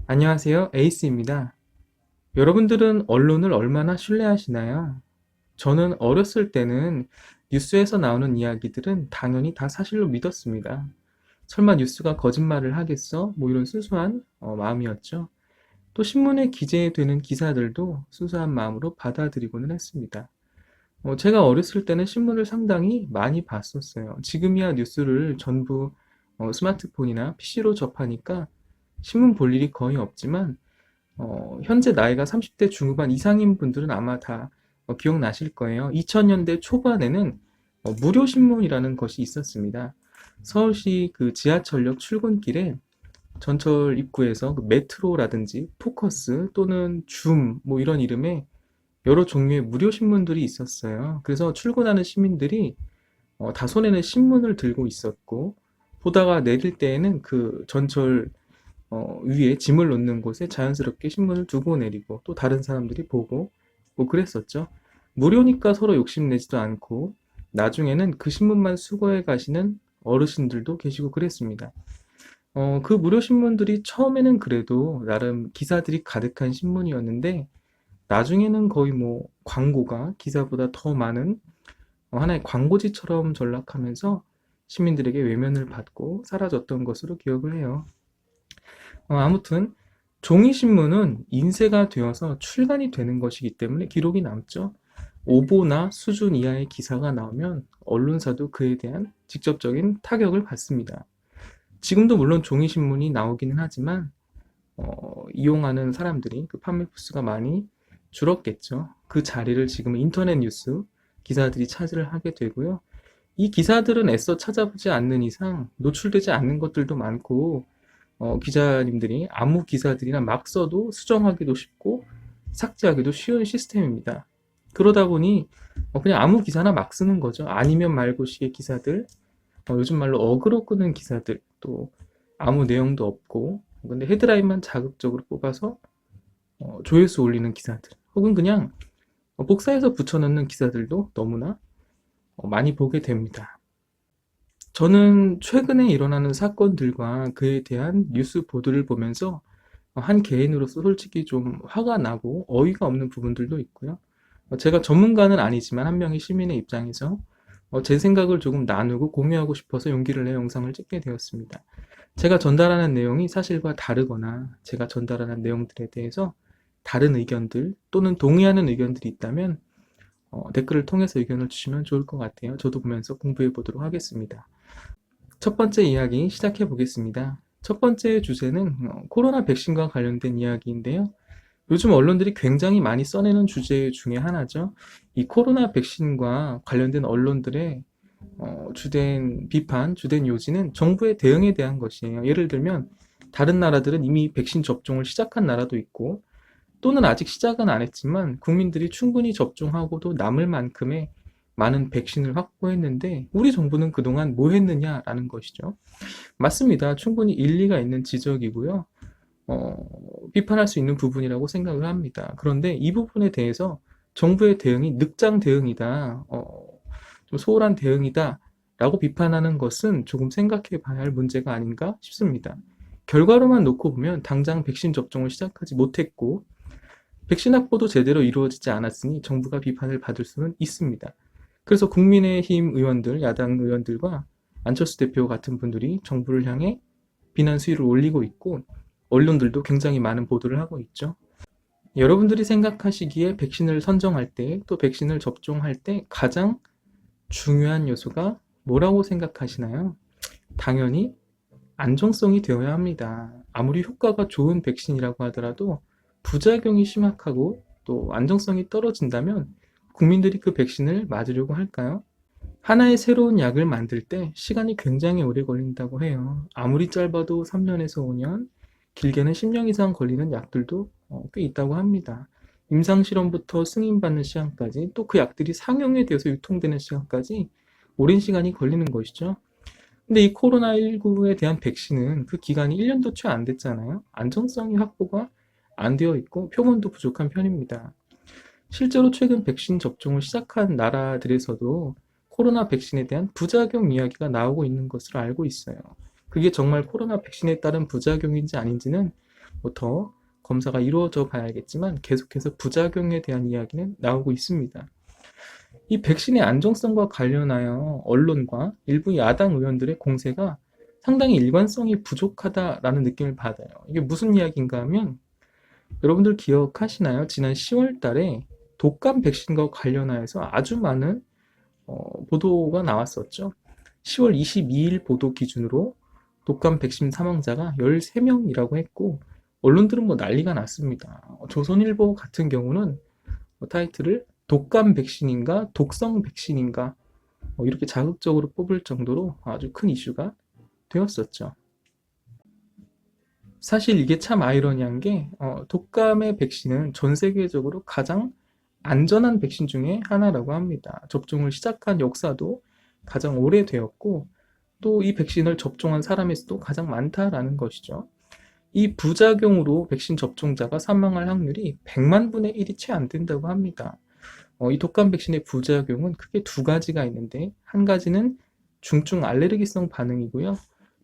안녕하세요. 에이스입니다. 여러분들은 언론을 얼마나 신뢰하시나요? 저는 어렸을 때는 뉴스에서 나오는 이야기들은 당연히 다 사실로 믿었습니다. 설마 뉴스가 거짓말을 하겠어? 뭐 이런 순수한 마음이었죠. 또 신문에 기재되는 기사들도 순수한 마음으로 받아들이고는 했습니다. 제가 어렸을 때는 신문을 상당히 많이 봤었어요. 지금이야 뉴스를 전부 스마트폰이나 PC로 접하니까 신문 볼 일이 거의 없지만 현재 나이가 30대 중후반 이상인 분들은 아마 다 기억나실 거예요. 2000년대 초반에는 무료 신문이라는 것이 있었습니다. 서울시 그 지하철역 출근길에 전철 입구에서 그 메트로라든지 포커스 또는 줌 뭐 이런 이름의 여러 종류의 무료 신문들이 있었어요. 그래서 출근하는 시민들이 다 손에는 신문을 들고 있었고 보다가 내릴 때에는 그 전철 위에 짐을 놓는 곳에 자연스럽게 신문을 두고 내리고 또 다른 사람들이 보고 뭐 그랬었죠. 무료니까 서로 욕심내지도 않고 나중에는 그 신문만 수거해 가시는 어르신들도 계시고 그랬습니다. 그 무료 신문들이 처음에는 그래도 나름 기사들이 가득한 신문이었는데 나중에는 거의 뭐 광고가 기사보다 더 많은 하나의 광고지처럼 전락하면서 시민들에게 외면을 받고 사라졌던 것으로 기억을 해요. 아무튼 종이신문은 인쇄가 되어서 출간이 되는 것이기 때문에 기록이 남죠. 오보나 수준 이하의 기사가 나오면 언론사도 그에 대한 직접적인 타격을 받습니다. 지금도 물론 종이신문이 나오기는 하지만 이용하는 사람들이 그 판매 부수가 많이 줄었겠죠. 그 자리를 지금 인터넷 뉴스 기사들이 차지를 하게 되고요. 이 기사들은 애써 찾아보지 않는 이상 노출되지 않는 것들도 많고 기자님들이 아무 기사들이나 막 써도 수정하기도 쉽고 삭제하기도 쉬운 시스템입니다. 그러다 보니 그냥 아무 기사나 막 쓰는 거죠. 아니면 말고식의 기사들, 요즘 말로 어그로 끄는 기사들, 또 아무 내용도 없고 근데 헤드라인만 자극적으로 뽑아서 조회수 올리는 기사들, 혹은 그냥 복사해서 붙여넣는 기사들도 너무나 많이 보게 됩니다. 저는 최근에 일어나는 사건들과 그에 대한 뉴스 보도를 보면서 한 개인으로서 솔직히 좀 화가 나고 어이가 없는 부분들도 있고요. 제가 전문가는 아니지만 한 명의 시민의 입장에서 제 생각을 조금 나누고 공유하고 싶어서 용기를 내 영상을 찍게 되었습니다. 제가 전달하는 내용이 사실과 다르거나 제가 전달하는 내용들에 대해서 다른 의견들 또는 동의하는 의견들이 있다면 댓글을 통해서 의견을 주시면 좋을 것 같아요. 저도 보면서 공부해 보도록 하겠습니다. 첫 번째 이야기 시작해 보겠습니다. 첫 번째 주제는 코로나 백신과 관련된 이야기인데요. 요즘 언론들이 굉장히 많이 써내는 주제 중에 하나죠. 이 코로나 백신과 관련된 언론들의 주된 비판, 주된 요지는 정부의 대응에 대한 것이에요. 예를 들면 다른 나라들은 이미 백신 접종을 시작한 나라도 있고 또는 아직 시작은 안 했지만 국민들이 충분히 접종하고도 남을 만큼의 많은 백신을 확보했는데 우리 정부는 그동안 뭐 했느냐라는 것이죠. 맞습니다. 충분히 일리가 있는 지적이고요. 비판할 수 있는 부분이라고 생각을 합니다. 그런데 이 부분에 대해서 정부의 대응이 늑장 대응이다, 좀 소홀한 대응이다 라고 비판하는 것은 조금 생각해 봐야 할 문제가 아닌가 싶습니다. 결과로만 놓고 보면 당장 백신 접종을 시작하지 못했고 백신 확보도 제대로 이루어지지 않았으니 정부가 비판을 받을 수는 있습니다. 그래서 국민의힘 의원들, 야당 의원들과 안철수 대표 같은 분들이 정부를 향해 비난 수위를 올리고 있고 언론들도 굉장히 많은 보도를 하고 있죠. 여러분들이 생각하시기에 백신을 선정할 때 또 백신을 접종할 때 가장 중요한 요소가 뭐라고 생각하시나요? 당연히 안정성이 되어야 합니다. 아무리 효과가 좋은 백신이라고 하더라도 부작용이 심각하고 또 안정성이 떨어진다면 국민들이 그 백신을 맞으려고 할까요? 하나의 새로운 약을 만들 때 시간이 굉장히 오래 걸린다고 해요. 아무리 짧아도 3년에서 5년, 길게는 10년 이상 걸리는 약들도 꽤 있다고 합니다. 임상실험부터 승인받는 시간까지 또 그 약들이 상용에 되어서 유통되는 시간까지 오랜 시간이 걸리는 것이죠. 근데 이 코로나19에 대한 백신은 그 기간이 1년도 채 안 됐잖아요. 안정성이 확보가 안 되어 있고 표본도 부족한 편입니다. 실제로 최근 백신 접종을 시작한 나라들에서도 코로나 백신에 대한 부작용 이야기가 나오고 있는 것으로 알고 있어요. 그게 정말 코로나 백신에 따른 부작용인지 아닌지는 더 검사가 이루어져 봐야겠지만 계속해서 부작용에 대한 이야기는 나오고 있습니다. 이 백신의 안정성과 관련하여 언론과 일부 야당 의원들의 공세가 상당히 일관성이 부족하다라는 느낌을 받아요. 이게 무슨 이야기인가 하면 여러분들 기억하시나요? 지난 10월 달에 독감 백신과 관련하여서 아주 많은 보도가 나왔었죠. 10월 22일 보도 기준으로 독감 백신 사망자가 13명이라고 했고 언론들은 난리가 났습니다. 조선일보 같은 경우는 타이틀을 독감 백신인가 독성 백신인가 이렇게 자극적으로 뽑을 정도로 아주 큰 이슈가 되었었죠. 사실 이게 참 아이러니한 게 독감의 백신은 전 세계적으로 가장 안전한 백신 중에 하나라고 합니다. 접종을 시작한 역사도 가장 오래되었고 또 이 백신을 접종한 사람의 수도 가장 많다라는 것이죠. 이 부작용으로 백신 접종자가 사망할 확률이 100만 분의 1이 채 안 된다고 합니다. 이 독감 백신의 부작용은 크게 두 가지가 있는데 한 가지는 중증 알레르기성 반응이고요.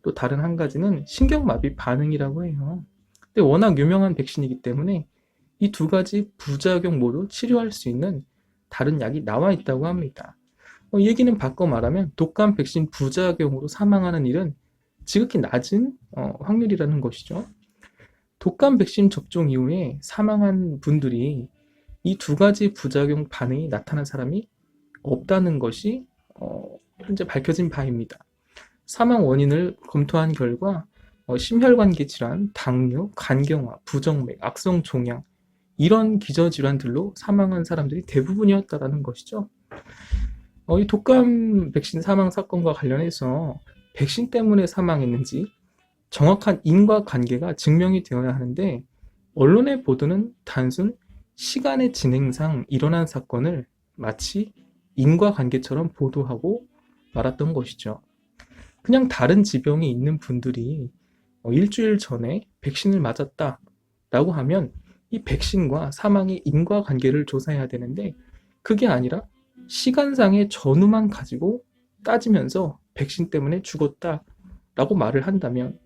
또 다른 한 가지는 신경마비 반응이라고 해요. 근데 워낙 유명한 백신이기 때문에 이 두 가지 부작용 모두 치료할 수 있는 다른 약이 나와 있다고 합니다. 얘기는 바꿔 말하면 독감 백신 부작용으로 사망하는 일은 지극히 낮은 확률이라는 것이죠. 독감 백신 접종 이후에 사망한 분들이 이 두 가지 부작용 반응이 나타난 사람이 없다는 것이 현재 밝혀진 바입니다. 사망 원인을 검토한 결과 심혈관계 질환, 당뇨, 간경화, 부정맥, 악성 종양 이런 기저질환들로 사망한 사람들이 대부분이었다라는 것이죠. 이 독감 백신 사망 사건과 관련해서 백신 때문에 사망했는지 정확한 인과관계가 증명이 되어야 하는데 언론의 보도는 단순 시간의 진행상 일어난 사건을 마치 인과관계처럼 보도하고 말았던 것이죠. 그냥 다른 지병이 있는 분들이 일주일 전에 백신을 맞았다라고 하면 이 백신과 사망의 인과관계를 조사해야 되는데 그게 아니라 시간상의 전후만 가지고 따지면서 백신 때문에 죽었다라고 말을 한다면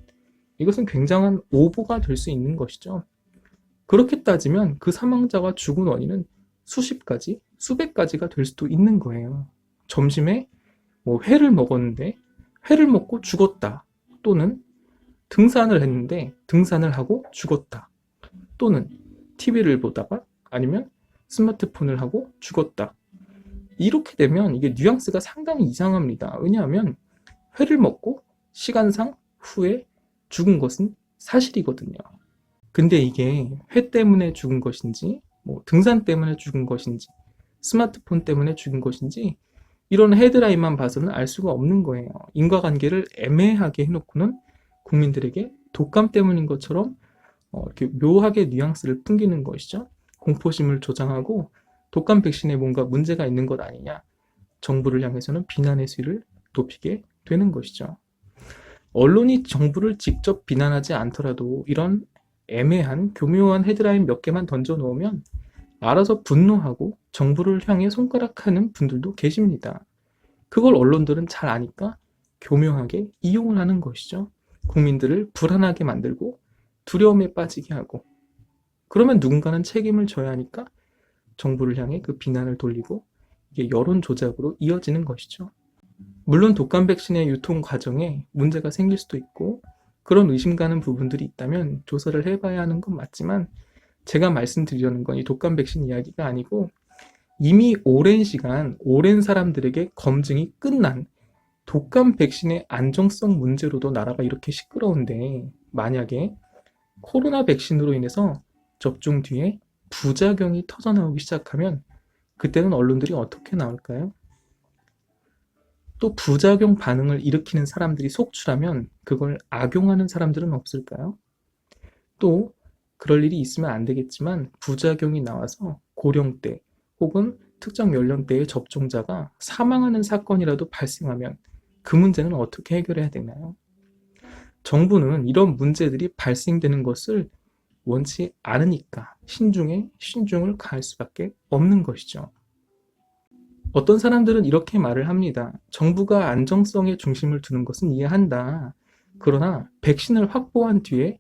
이것은 굉장한 오보가 될 수 있는 것이죠. 그렇게 따지면 그 사망자가 죽은 원인은 수십 가지, 수백 가지가 될 수도 있는 거예요. 점심에 회를 먹었는데 회를 먹고 죽었다. 또는 등산을 했는데 등산을 하고 죽었다. 또는 TV를 보다가 아니면 스마트폰을 하고 죽었다. 이렇게 되면 이게 뉘앙스가 상당히 이상합니다. 왜냐하면 회를 먹고 시간상 후에 죽은 것은 사실이거든요. 근데 이게 회 때문에 죽은 것인지 등산 때문에 죽은 것인지 스마트폰 때문에 죽은 것인지 이런 헤드라인만 봐서는 알 수가 없는 거예요. 인과관계를 애매하게 해놓고는 국민들에게 독감 때문인 것처럼 이렇게 묘하게 뉘앙스를 풍기는 것이죠. 공포심을 조장하고 독감 백신에 뭔가 문제가 있는 것 아니냐, 정부를 향해서는 비난의 수위를 높이게 되는 것이죠. 언론이 정부를 직접 비난하지 않더라도 이런 애매한 교묘한 헤드라인 몇 개만 던져 놓으면 알아서 분노하고 정부를 향해 손가락하는 분들도 계십니다. 그걸 언론들은 잘 아니까 교묘하게 이용을 하는 것이죠. 국민들을 불안하게 만들고 두려움에 빠지게 하고 그러면 누군가는 책임을 져야 하니까 정부를 향해 그 비난을 돌리고 이게 여론 조작으로 이어지는 것이죠. 물론 독감 백신의 유통 과정에 문제가 생길 수도 있고 그런 의심 가는 부분들이 있다면 조사를 해봐야 하는 건 맞지만 제가 말씀드리려는 건 이 독감 백신 이야기가 아니고 이미 오랜 시간 오랜 사람들에게 검증이 끝난 독감 백신의 안정성 문제로도 나라가 이렇게 시끄러운데 만약에 코로나 백신으로 인해서 접종 뒤에 부작용이 터져나오기 시작하면 그때는 언론들이 어떻게 나올까요? 또 부작용 반응을 일으키는 사람들이 속출하면 그걸 악용하는 사람들은 없을까요? 또 그럴 일이 있으면 안 되겠지만 부작용이 나와서 고령대 혹은 특정 연령대의 접종자가 사망하는 사건이라도 발생하면 그 문제는 어떻게 해결해야 되나요? 정부는 이런 문제들이 발생되는 것을 원치 않으니까 신중에 신중을 가할 수밖에 없는 것이죠. 어떤 사람들은 이렇게 말을 합니다. 정부가 안정성에 중심을 두는 것은 이해한다. 그러나 백신을 확보한 뒤에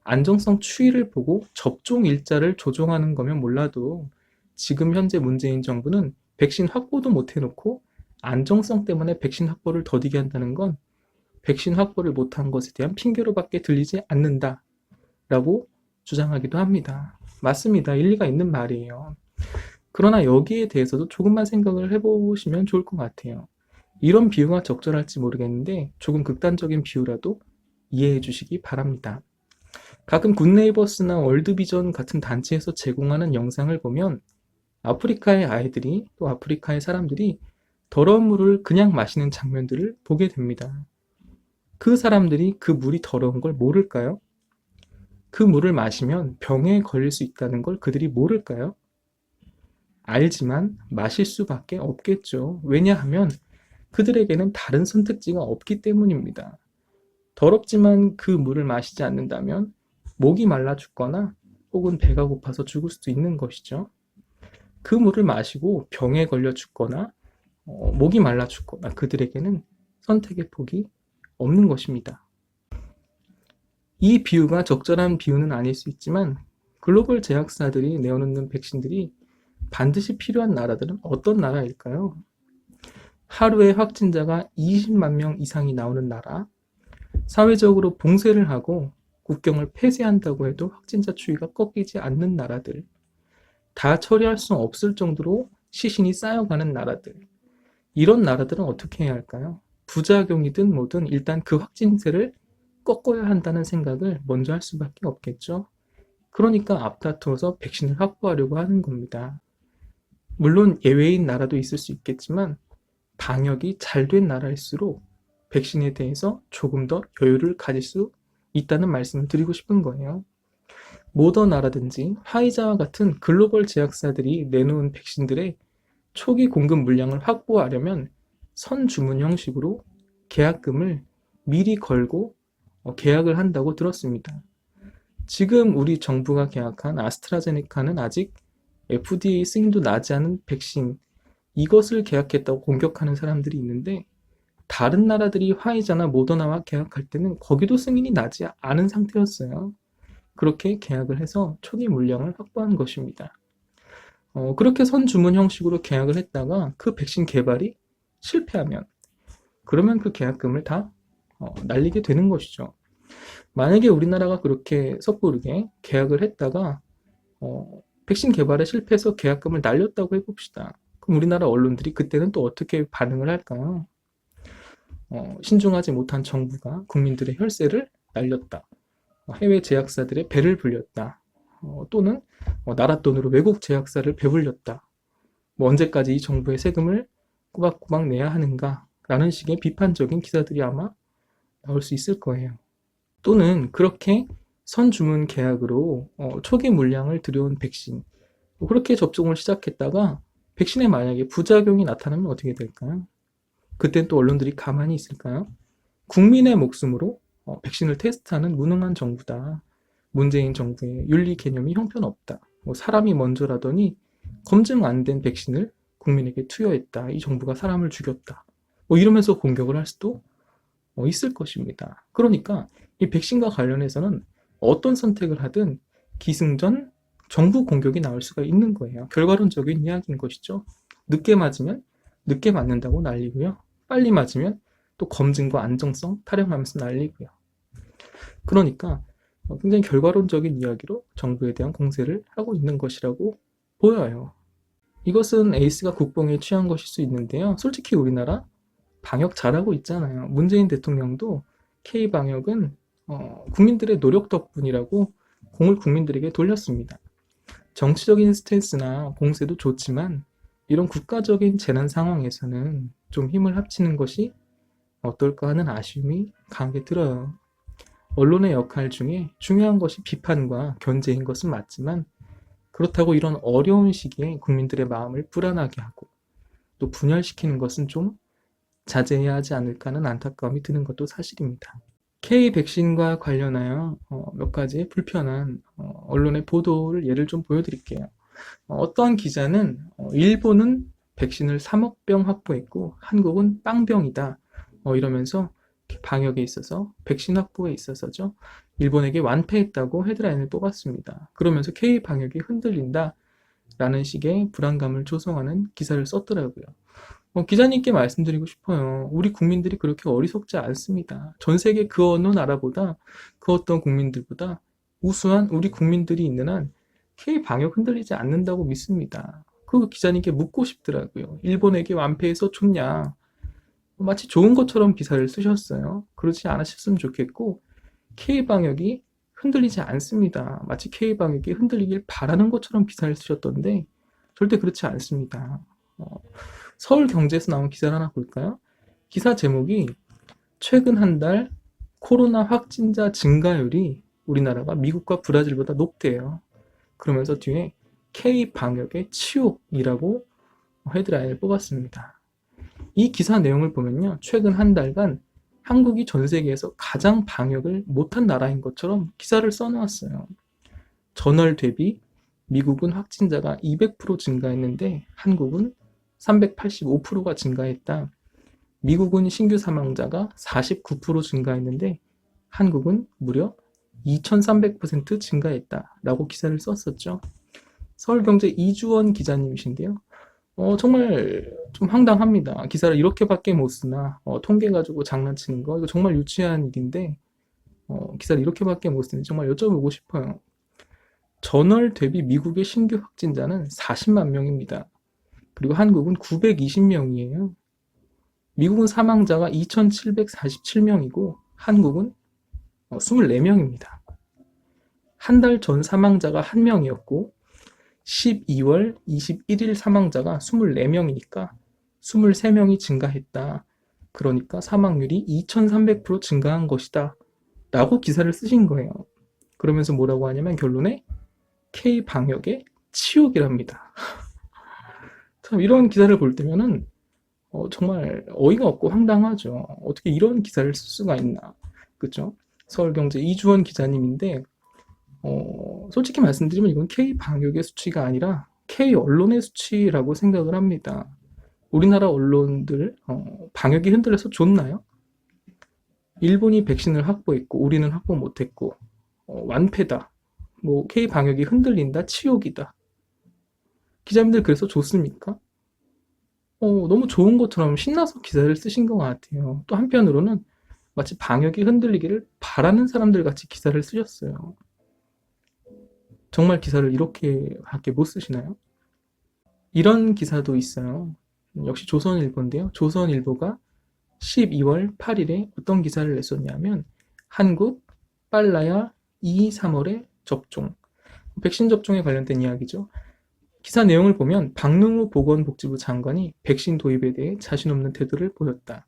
안정성 추이를 보고 접종 일자를 조정하는 거면 몰라도 지금 현재 문재인 정부는 백신 확보도 못 해놓고 안정성 때문에 백신 확보를 더디게 한다는 건 백신 확보를 못한 것에 대한 핑계로밖에 들리지 않는다라고 주장하기도 합니다. 맞습니다. 일리가 있는 말이에요. 그러나 여기에 대해서도 조금만 생각을 해보시면 좋을 것 같아요. 이런 비유가 적절할지 모르겠는데 조금 극단적인 비유라도 이해해 주시기 바랍니다. 가끔 굿네이버스나 월드비전 같은 단체에서 제공하는 영상을 보면 아프리카의 아이들이 또 아프리카의 사람들이 더러운 물을 그냥 마시는 장면들을 보게 됩니다. 그 사람들이 그 물이 더러운 걸 모를까요? 그 물을 마시면 병에 걸릴 수 있다는 걸 그들이 모를까요? 알지만 마실 수밖에 없겠죠. 왜냐하면 그들에게는 다른 선택지가 없기 때문입니다. 더럽지만 그 물을 마시지 않는다면 목이 말라 죽거나 혹은 배가 고파서 죽을 수도 있는 것이죠. 그 물을 마시고 병에 걸려 죽거나 목이 말라 죽거나 그들에게는 선택의 폭이 없는 것입니다. 이 비유가 적절한 비유는 아닐 수 있지만 글로벌 제약사들이 내어놓는 백신들이 반드시 필요한 나라들은 어떤 나라일까요? 하루에 확진자가 20만 명 이상이 나오는 나라, 사회적으로 봉쇄를 하고 국경을 폐쇄한다고 해도 확진자 추이가 꺾이지 않는 나라들, 다 처리할 수 없을 정도로 시신이 쌓여가는 나라들, 이런 나라들은 어떻게 해야 할까요? 부작용이든 뭐든 일단 그 확진세를 꺾어야 한다는 생각을 먼저 할 수밖에 없겠죠. 그러니까 앞다투어서 백신을 확보하려고 하는 겁니다. 물론 예외인 나라도 있을 수 있겠지만 방역이 잘 된 나라일수록 백신에 대해서 조금 더 여유를 가질 수 있다는 말씀을 드리고 싶은 거예요. 모더나라든지 화이자와 같은 글로벌 제약사들이 내놓은 백신들의 초기 공급 물량을 확보하려면 선주문 형식으로 계약금을 미리 걸고 계약을 한다고 들었습니다. 지금 우리 정부가 계약한 아스트라제네카는 아직 FDA 승인도 나지 않은 백신, 이것을 계약했다고 공격하는 사람들이 있는데 다른 나라들이 화이자나 모더나와 계약할 때는 거기도 승인이 나지 않은 상태였어요. 그렇게 계약을 해서 초기 물량을 확보한 것입니다. 그렇게 선주문 형식으로 계약을 했다가 그 백신 개발이 실패하면 그러면 그 계약금을 다 날리게 되는 것이죠. 만약에 우리나라가 그렇게 섣부르게 계약을 했다가 백신 개발에 실패해서 계약금을 날렸다고 해봅시다. 그럼 우리나라 언론들이 그때는 또 어떻게 반응을 할까요? 신중하지 못한 정부가 국민들의 혈세를 날렸다. 해외 제약사들의 배를 불렸다. 또는 나라 돈으로 외국 제약사를 배불렸다. 뭐 언제까지 이 정부의 세금을 꼬박꼬박 내야 하는가? 라는 식의 비판적인 기사들이 아마 나올 수 있을 거예요. 또는 그렇게 선주문 계약으로 초기 물량을 들여온 백신, 그렇게 접종을 시작했다가 백신에 만약에 부작용이 나타나면 어떻게 될까요? 그땐 또 언론들이 가만히 있을까요? 국민의 목숨으로 백신을 테스트하는 무능한 정부다. 문재인 정부의 윤리 개념이 형편없다. 사람이 먼저라더니 검증 안 된 백신을 국민에게 투여했다. 이 정부가 사람을 죽였다. 이러면서 공격을 할 수도 있을 것입니다. 그러니까 이 백신과 관련해서는 어떤 선택을 하든 기승전 정부 공격이 나올 수가 있는 거예요. 결과론적인 이야기인 것이죠. 늦게 맞으면 늦게 맞는다고 난리고요. 빨리 맞으면 또 검증과 안정성 타령하면서 난리고요. 그러니까 굉장히 결과론적인 이야기로 정부에 대한 공세를 하고 있는 것이라고 보여요. 이것은 에이스가 국뽕에 취한 것일 수 있는데요. 솔직히 우리나라 방역 잘하고 있잖아요. 문재인 대통령도 K방역은 국민들의 노력 덕분이라고 공을 국민들에게 돌렸습니다. 정치적인 스탠스나 공세도 좋지만 이런 국가적인 재난 상황에서는 좀 힘을 합치는 것이 어떨까 하는 아쉬움이 강하게 들어요. 언론의 역할 중에 중요한 것이 비판과 견제인 것은 맞지만 그렇다고 이런 어려운 시기에 국민들의 마음을 불안하게 하고 또 분열시키는 것은 좀 자제해야 하지 않을까 하는 안타까움이 드는 것도 사실입니다. K 백신과 관련하여 몇 가지 불편한 언론의 보도를 예를 좀 보여드릴게요. 어떠한 기자는 일본은 백신을 3억 병 확보했고 한국은 빵병이다 이러면서 방역에 있어서, 백신 확보에 있어서죠. 일본에게 완패했다고 헤드라인을 뽑았습니다. 그러면서 K 방역이 흔들린다 라는 식의 불안감을 조성하는 기사를 썼더라고요. 기자님께 말씀드리고 싶어요. 우리 국민들이 그렇게 어리석지 않습니다. 전 세계 그 어느 나라보다, 그 어떤 국민들보다 우수한 우리 국민들이 있는 한 K 방역 흔들리지 않는다고 믿습니다. 그 기자님께 묻고 싶더라고요. 일본에게 완패해서 좋냐? 마치 좋은 것처럼 기사를 쓰셨어요. 그렇지 않으셨으면 좋겠고, K 방역이 흔들리지 않습니다. 마치 K 방역이 흔들리길 바라는 것처럼 기사를 쓰셨던데 절대 그렇지 않습니다. 서울경제에서 나온 기사를 하나 볼까요? 기사 제목이 최근 한 달 코로나 확진자 증가율이 우리나라가 미국과 브라질보다 높대요. 그러면서 뒤에 K 방역의 치욕이라고 헤드라인을 뽑았습니다. 이 기사 내용을 보면요, 최근 한 달간 한국이 전 세계에서 가장 방역을 못한 나라인 것처럼 기사를 써놓았어요. 전월 대비 미국은 확진자가 200% 증가했는데 한국은 385%가 증가했다. 미국은 신규 사망자가 49% 증가했는데 한국은 무려 2300% 증가했다 라고 기사를 썼었죠. 서울경제 이주원 기자님이신데요. 정말 좀 황당합니다. 기사를 이렇게밖에 못 쓰나. 통계 가지고 장난치는 거 이거 정말 유치한 일인데 기사를 이렇게밖에 못 쓰니 정말 여쭤보고 싶어요. 전월 대비 미국의 신규 확진자는 40만 명입니다. 그리고 한국은 920명이에요. 미국은 사망자가 2747명이고 한국은 24명입니다. 한 달 전 사망자가 1명이었고 12월 21일 사망자가 24명이니까 23명이 증가했다. 그러니까 사망률이 2300% 증가한 것이다. 라고 기사를 쓰신 거예요. 그러면서 뭐라고 하냐면 결론에 K 방역의 치욕이랍니다. 참 이런 기사를 볼 때면은 정말 어이가 없고 황당하죠. 어떻게 이런 기사를 쓸 수가 있나. 그쵸? 서울경제 이주원 기자님인데 솔직히 말씀드리면 이건 K 방역의 수치가 아니라 K 언론의 수치라고 생각을 합니다. 우리나라 언론들 방역이 흔들려서 좋나요? 일본이 백신을 확보했고 우리는 확보 못했고 완패다. 뭐 K 방역이 흔들린다, 치욕이다. 기자님들 그래서 좋습니까? 너무 좋은 것처럼 신나서 기사를 쓰신 것 같아요. 또 한편으로는 마치 방역이 흔들리기를 바라는 사람들 같이 기사를 쓰셨어요. 정말 기사를 이렇게밖에 못 쓰시나요? 이런 기사도 있어요. 역시 조선일보인데요. 조선일보가 12월 8일에 어떤 기사를 냈었냐면 한국 빨라야 2, 3월에 접종. 백신 접종에 관련된 이야기죠. 기사 내용을 보면 박능우 보건복지부 장관이 백신 도입에 대해 자신 없는 태도를 보였다.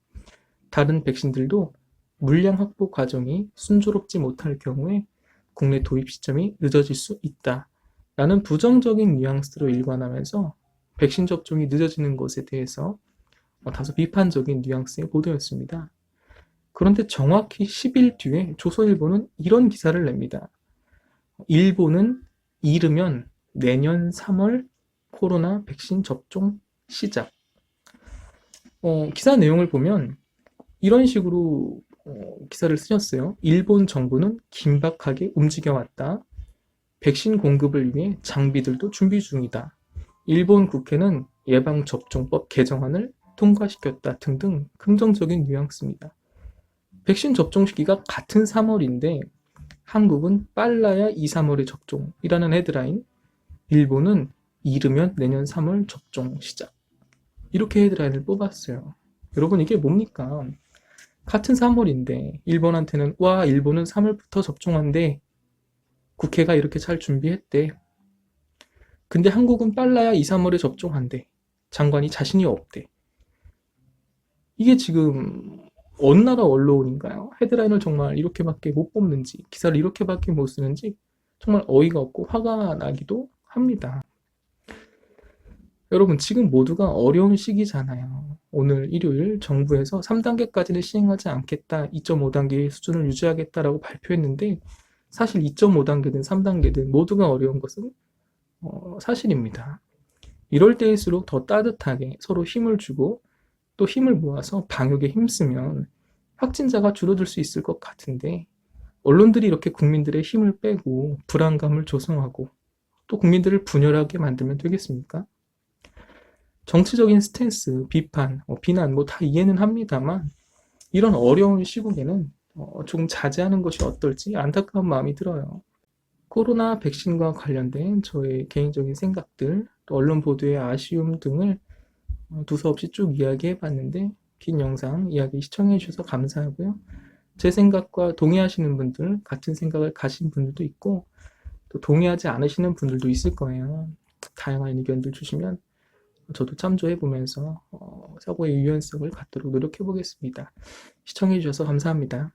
다른 백신들도 물량 확보 과정이 순조롭지 못할 경우에 국내 도입 시점이 늦어질 수 있다. 라는 부정적인 뉘앙스로 일관하면서 백신 접종이 늦어지는 것에 대해서 다소 비판적인 뉘앙스의 보도였습니다. 그런데 정확히 10일 뒤에 조선일보는 이런 기사를 냅니다. 일본은 이르면 내년 3월 코로나 백신 접종 시작. 기사 내용을 보면 이런 식으로 기사를 쓰셨어요. 일본 정부는 긴박하게 움직여왔다. 백신 공급을 위해 장비들도 준비 중이다. 일본 국회는 예방접종법 개정안을 통과시켰다 등등 긍정적인 뉘앙스입니다. 백신 접종 시기가 같은 3월인데 한국은 빨라야 2, 3월에 접종이라는 헤드라인, 일본은 이르면 내년 3월 접종 시작. 이렇게 헤드라인을 뽑았어요. 여러분 이게 뭡니까? 같은 3월인데 일본한테는 와 일본은 3월부터 접종한대. 국회가 이렇게 잘 준비했대. 근데 한국은 빨라야 2, 3월에 접종한대. 장관이 자신이 없대. 이게 지금 어느 나라 언론인가요? 헤드라인을 정말 이렇게밖에 못 뽑는지, 기사를 이렇게밖에 못 쓰는지 정말 어이가 없고 화가 나기도 합니다. 여러분 지금 모두가 어려운 시기잖아요. 오늘 일요일 정부에서 3단계까지는 시행하지 않겠다, 2.5단계의 수준을 유지하겠다라고 발표했는데 사실 2.5단계든 3단계든 모두가 어려운 것은 사실입니다. 이럴 때일수록 더 따뜻하게 서로 힘을 주고 또 힘을 모아서 방역에 힘쓰면 확진자가 줄어들 수 있을 것 같은데 언론들이 이렇게 국민들의 힘을 빼고 불안감을 조성하고 또 국민들을 분열하게 만들면 되겠습니까? 정치적인 스탠스, 비판, 비난 다 이해는 합니다만 이런 어려운 시국에는 조금 자제하는 것이 어떨지 안타까운 마음이 들어요. 코로나 백신과 관련된 저의 개인적인 생각들, 또 언론 보도의 아쉬움 등을 두서없이 쭉 이야기해 봤는데 긴 영상 이야기 시청해 주셔서 감사하고요. 제 생각과 동의하시는 분들, 같은 생각을 가신 분들도 있고 또 동의하지 않으시는 분들도 있을 거예요. 다양한 의견들 주시면 저도 참조해 보면서 사고의 유연성을 갖도록 노력해 보겠습니다. 시청해 주셔서 감사합니다.